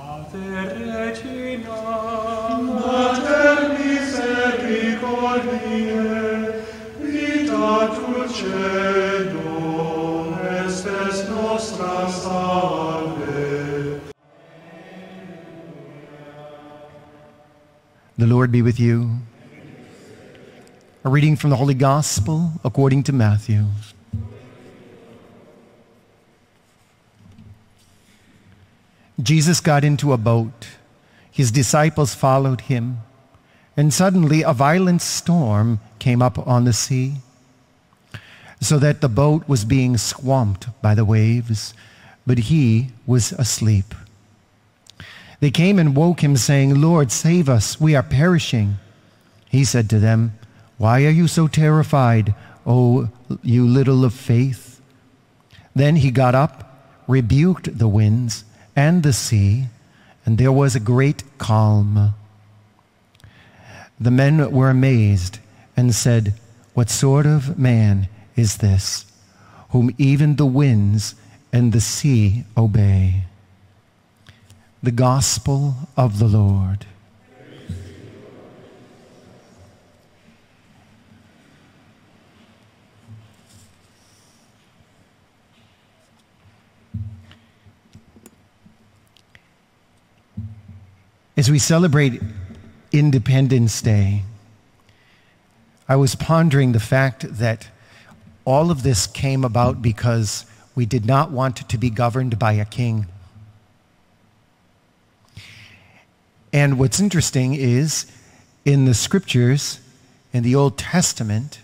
Regina, Mater misericordiae, vita dulcedo, estes nostra salve. The Lord be with you. A reading from the Holy Gospel according to Matthew. Jesus got into a boat. His disciples followed him, and suddenly a violent storm came up on the sea, so that the boat was being swamped by the waves, but he was asleep. They came and woke him, saying, "Lord, save us, we are perishing." He said to them, "Why are you so terrified, O you little of faith?" Then he got up, rebuked the winds and the sea, and there was a great calm. The men were amazed and said, "What sort of man is this, whom even the winds and the sea obey?" The Gospel of the Lord. As we celebrate Independence Day, I was pondering the fact that all of this came about because we did not want to be governed by a king. And what's interesting is, in the scriptures, in the Old Testament,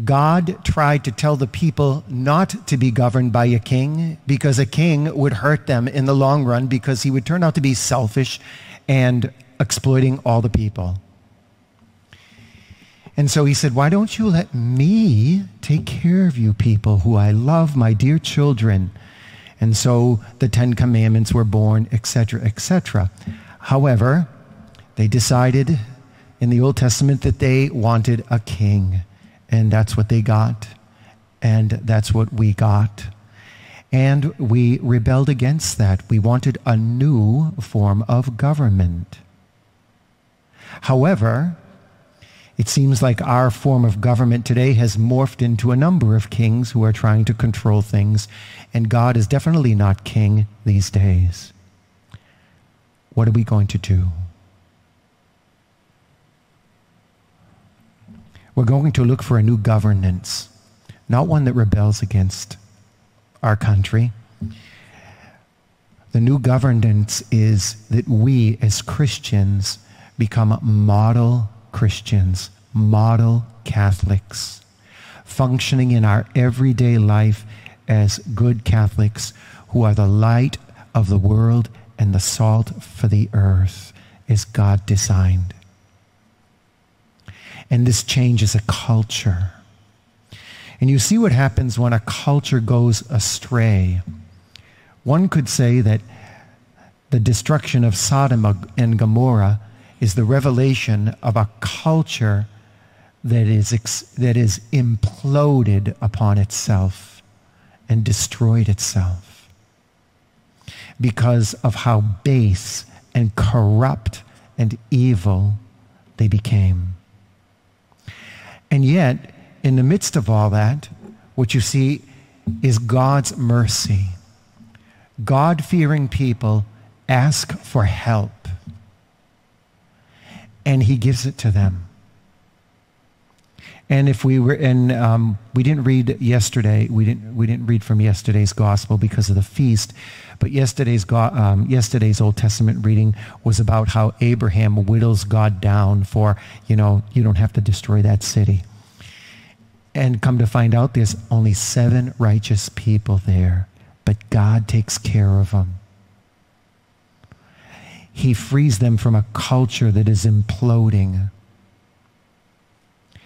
God tried to tell the people not to be governed by a king because a king would hurt them in the long run because he would turn out to be selfish and exploiting all the people. And so he said, "Why don't you let me take care of you people who I love, my dear children?" And so the 10 Commandments were born, etc., etc. However, they decided in the Old Testament that they wanted a king. And that's what they got. And that's what we got. And we rebelled against that. We wanted a new form of government. However, it seems like our form of government today has morphed into a number of kings who are trying to control things. And God is definitely not king these days. What are we going to do? We're going to look for a new governance, not one that rebels against our country. The new governance is that we as Christians become model Christians, model Catholics, functioning in our everyday life as good Catholics who are the light of the world and the salt for the earth as God designed. And this changes a culture. And you see what happens when a culture goes astray. One could say that the destruction of Sodom and Gomorrah is the revelation of a culture that is imploded upon itself and destroyed itself because of how base and corrupt and evil they became. And yet, in the midst of all that, what you see is God's mercy. God-fearing people ask for help, and he gives it to them. And if we were in, we didn't read yesterday. We didn't read from yesterday's gospel because of the feast. But yesterday's Old Testament reading was about how Abraham whittles God down for, you don't have to destroy that city. And come to find out, there's only 7 righteous people there, but God takes care of them. He frees them from a culture that is imploding,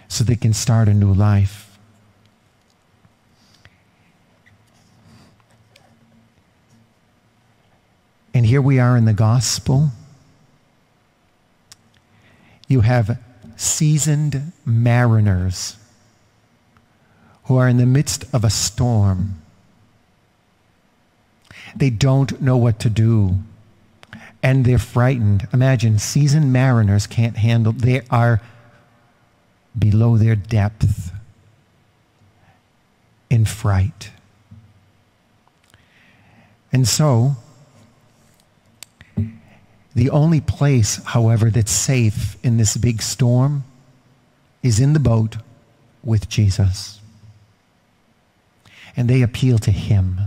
so they can start a new life. And here we are in the gospel. You have seasoned mariners who are in the midst of a storm. They don't know what to do. And they're frightened. Imagine, seasoned mariners can't handle, they are below their depth in fright. And so, the only place, however, that's safe in this big storm is in the boat with Jesus. And they appeal to him.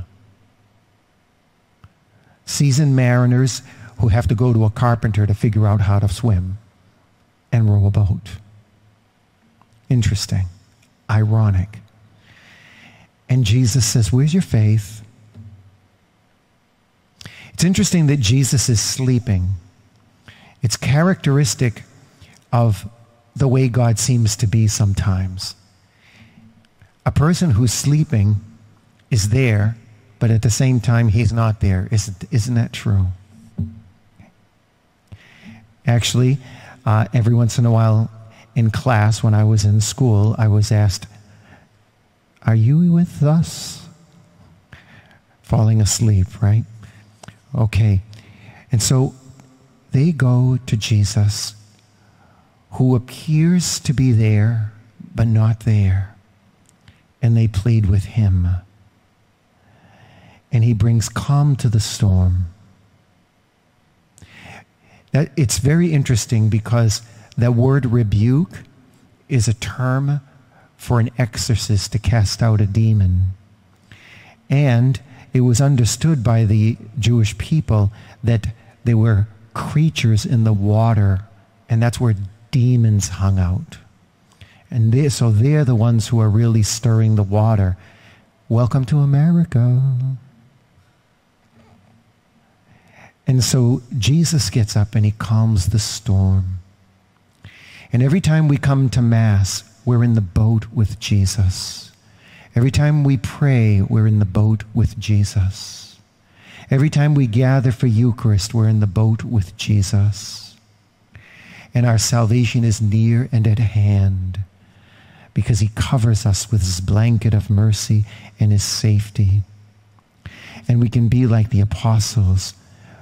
Seasoned mariners who have to go to a carpenter to figure out how to swim and row a boat. Interesting. Ironic. And Jesus says, where's your faith? It's interesting that Jesus is sleeping. It's characteristic of the way God seems to be sometimes. A person who's sleeping is there, but at the same time, he's not there. Isn't that true? Actually, every once in a while in class, when I was in school, I was asked, are you with us? Falling asleep, right? Okay. And so they go to Jesus, who appears to be there, but not there. And they plead with him. And he brings calm to the storm. It's very interesting because that word rebuke is a term for an exorcist to cast out a demon. And it was understood by the Jewish people that they were creatures in the water, and that's where demons hung out. And so they're the ones who are really stirring the water. Welcome to America. And so Jesus gets up and he calms the storm. And every time we come to Mass, we're in the boat with Jesus. Every time we pray, we're in the boat with Jesus. Every time we gather for Eucharist, we're in the boat with Jesus. And our salvation is near and at hand because he covers us with his blanket of mercy and his safety. And we can be like the apostles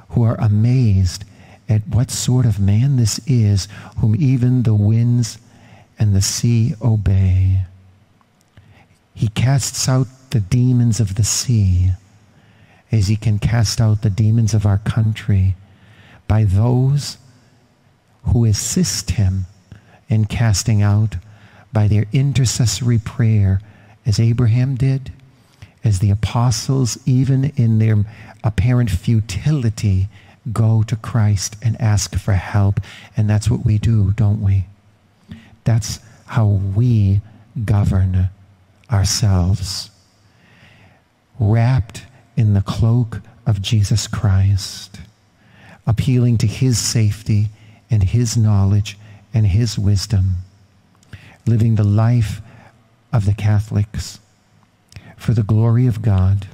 who are amazed at what sort of man this is, whom even the winds and the sea obey. He casts out the demons of the sea as he can cast out the demons of our country by those who assist him in casting out by their intercessory prayer, as Abraham did, as the apostles, even in their apparent futility, go to Christ and ask for help. And that's what we do, don't we? That's how we govern ourselves, wrapped in the cloak of Jesus Christ, appealing to his safety and his knowledge and his wisdom, living the life of the Catholics for the glory of God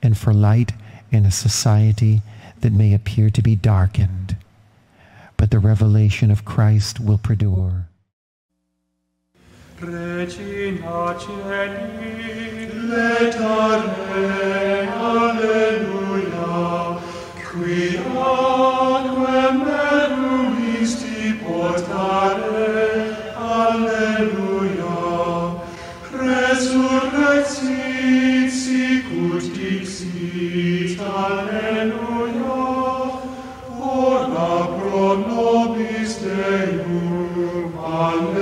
and for light in a society that may appear to be darkened, but the revelation of Christ will perdure. Regina Celi, letare, alleluia, qui aquam meruisti portare, alleluia, resurrexit sicut dixit, alleluia, ora pro nobis Deum, alleluia.